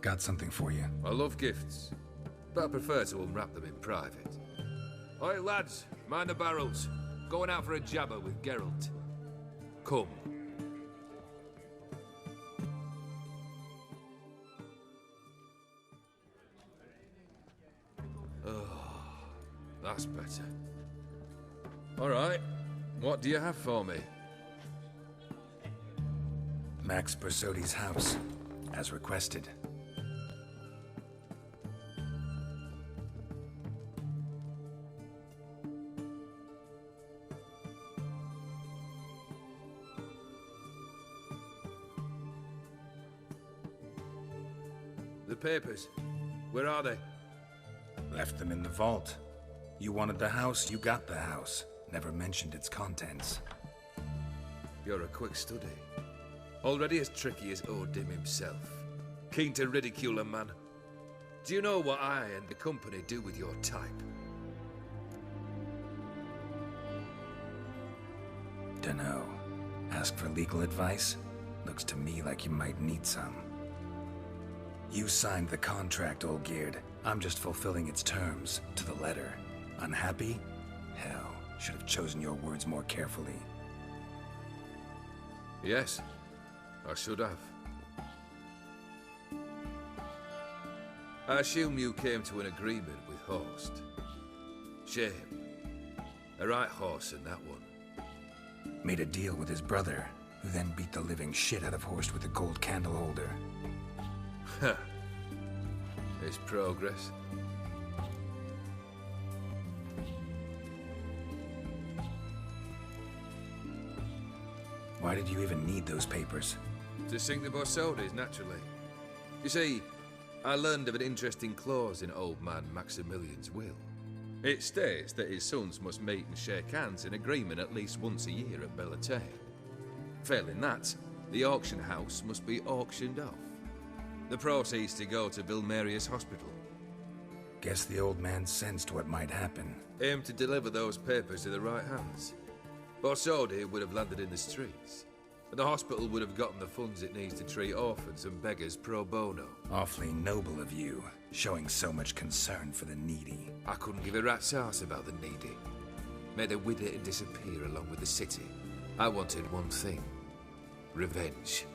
Got something for you. I love gifts, but I prefer to unwrap them in private. Oi, lads, mind the barrels. Going out for a jabber with Geralt. Come. Oh, that's better. All right, what do you have for me? Max Bersodi's house, as requested. The papers, where are they? Left them in the vault. You wanted the house, you got the house. Never mentioned its contents. You're a quick study. Already as tricky as Odin himself. Keen to ridicule a man. Do you know what I and the company do with your type? Dunno. Ask for legal advice? Looks to me like you might need some. You signed the contract, Olgierd. I'm just fulfilling its terms, to the letter. Unhappy? Hell, should have chosen your words more carefully. Yes, I should have. I assume you came to an agreement with Horst. Shame. A right horse in that one. Made a deal with his brother, who then beat the living shit out of Horst with a gold candle holder. Huh. It's progress. Why did you even need those papers? To sink the Borsodis, naturally. You see, I learned of an interesting clause in old man Maximilian's will. It states that his sons must meet and shake hands in agreement at least once a year at Bellatane. Failing that, the auction house must be auctioned off. The proceeds to go to Vilmerius Hospital. Guess the old man sensed what might happen. Aimed to deliver those papers to the right hands. Borsodi would have landed in the streets, and the hospital would have gotten the funds it needs to treat orphans and beggars pro bono. Awfully noble of you, showing so much concern for the needy. I couldn't give a rat's ass about the needy. Made them wither and disappear along with the city. I wanted one thing. Revenge.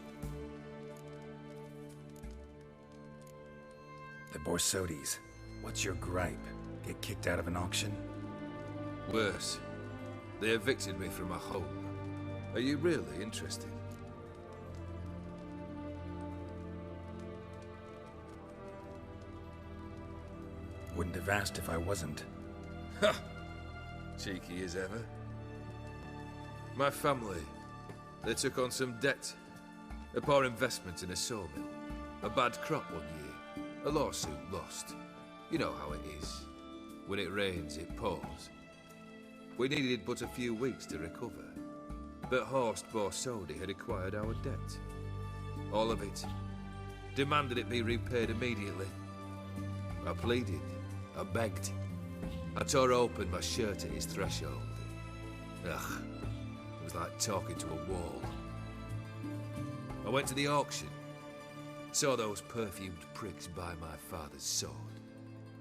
The Borsodis. What's your gripe? Get kicked out of an auction? Worse. They evicted me from my home. Are you really interested? Wouldn't have asked if I wasn't. Ha! Cheeky as ever. My family, they took on some debt. A poor investment in a sawmill. A bad crop one year. A lawsuit lost. You know how it is. When it rains, it pours. We needed but a few weeks to recover. But Horst Borsodi had acquired our debt. All of it. Demanded it be repaid immediately. I pleaded. I begged. I tore open my shirt at his threshold. Ugh. It was like talking to a wall. I went to the auction. Saw those perfumed pricks buy my father's sword.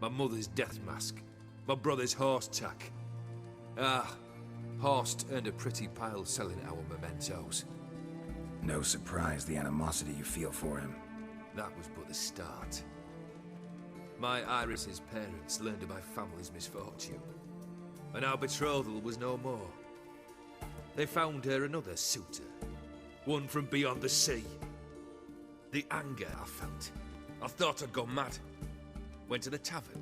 My mother's death mask. My brother's horse tack. Ah, Horst earned a pretty pile selling our mementos. No surprise the animosity you feel for him. That was but the start. My Iris's parents learned of my family's misfortune, and our betrothal was no more. They found her another suitor, one from beyond the sea. The anger I felt, I thought I'd gone mad. Went to the tavern,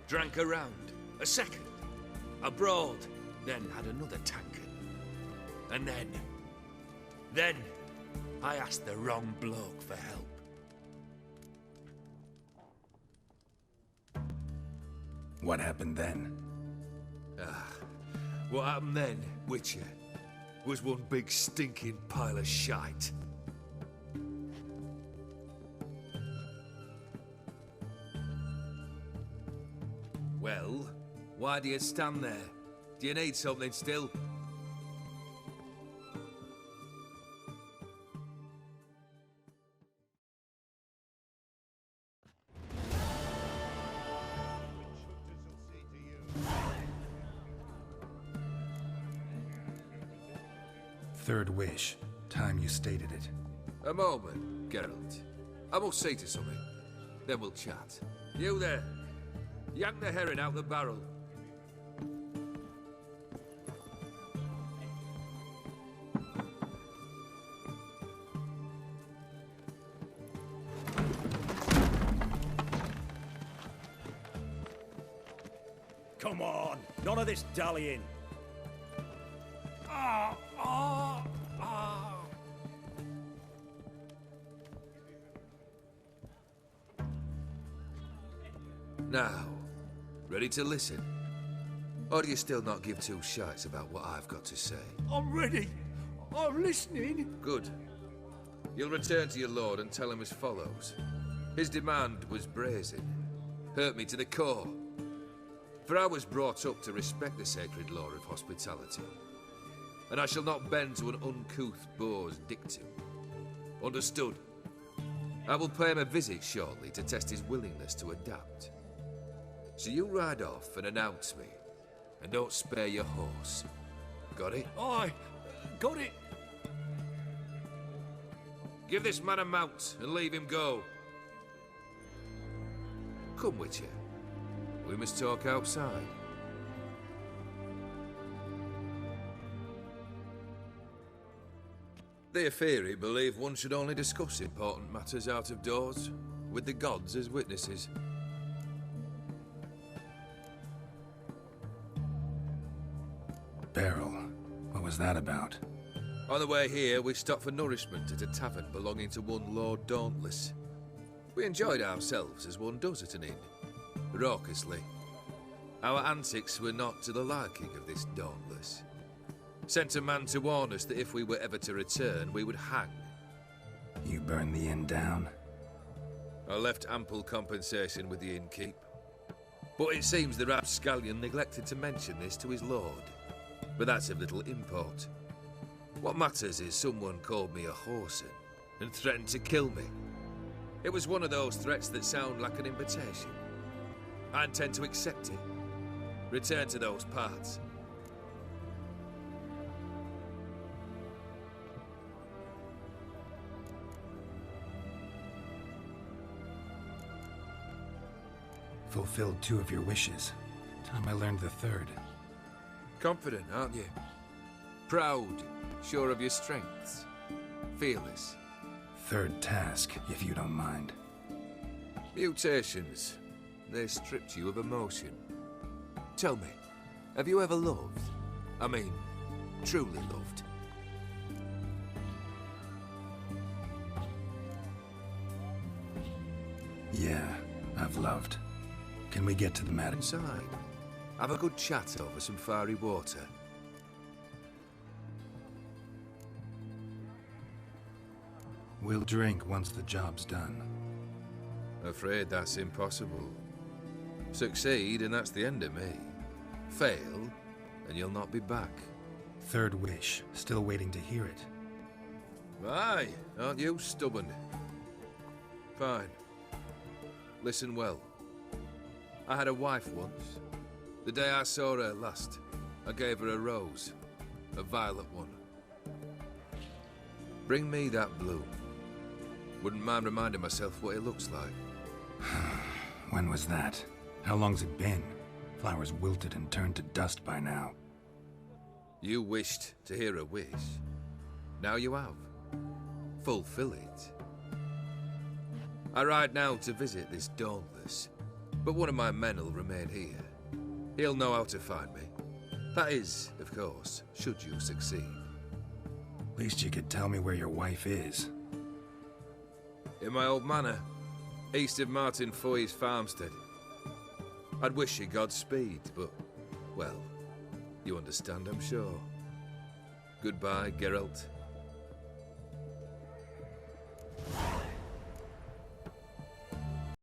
drank a round, a second, abroad. Then had another tankard. And then, I asked the wrong bloke for help. What happened then? What happened then, Witcher, was one big stinking pile of shite. Well, why do you stand there? Do you need something still? third wish. Time you stated it. A moment, Geralt. I must see to something. Then we'll chat. You there. Yank the herring out the barrel. Come on, none of this dallying. Now, ready to listen? Or do you still not give two shites about what I've got to say? I'm ready. I'm listening. Good. You'll return to your lord and tell him as follows. His demand was brazen. Hurt me to the core. For I was brought up to respect the sacred law of hospitality. And I shall not bend to an uncouth boor's dictum. Understood? I will pay him a visit shortly to test his willingness to adapt. So you ride off and announce me. And don't spare your horse. Got it? Aye, got it. Give this man a mount and leave him go. Come, Witcher. We must talk outside. The Aetheri believe one should only discuss important matters out of doors, with the gods as witnesses. Barrel. What was that about? On the way here, we stopped for nourishment at a tavern belonging to one Lord Dauntless. We enjoyed ourselves as one does at an inn, raucously. Our antics were not to the liking of this Dauntless. Sent a man to warn us that if we were ever to return, we would hang. You burned the inn down? I left ample compensation with the innkeep. But it seems the rapscallion neglected to mention this to his lord. But that's of little import. What matters is someone called me a whoreson and threatened to kill me. It was one of those threats that sound like an invitation. I intend to accept it. Return to those parts. Fulfilled 2 of your wishes. Time I learned the third. Confident, aren't you? Proud, sure of your strengths. Fearless. Third task, if you don't mind. Mutations. They stripped you of emotion. Tell me, have you ever loved? I mean, truly loved? Yeah, I've loved. Can we get to the matter? Inside. Have a good chat over some fiery water. We'll drink once the job's done. Afraid that's impossible. Succeed, and that's the end of me. Fail, and you'll not be back. Third wish. Still waiting to hear it. Aye, aren't you stubborn? Fine. Listen well. I had a wife once. The day I saw her last, I gave her a rose. A violet one. Bring me that bloom. Wouldn't mind reminding myself what it looks like. When was that? How long's it been? Flowers wilted and turned to dust by now. You wished to hear a wish. Now you have. Fulfill it. I ride now to visit this Dauntless, but one of my men will remain here. He'll know how to find me. That is, of course, should you succeed. Least you could tell me where your wife is. In my old manor, east of Martin Foy's farmstead. I'd wish you Godspeed, but, well, you understand, I'm sure. Goodbye, Geralt.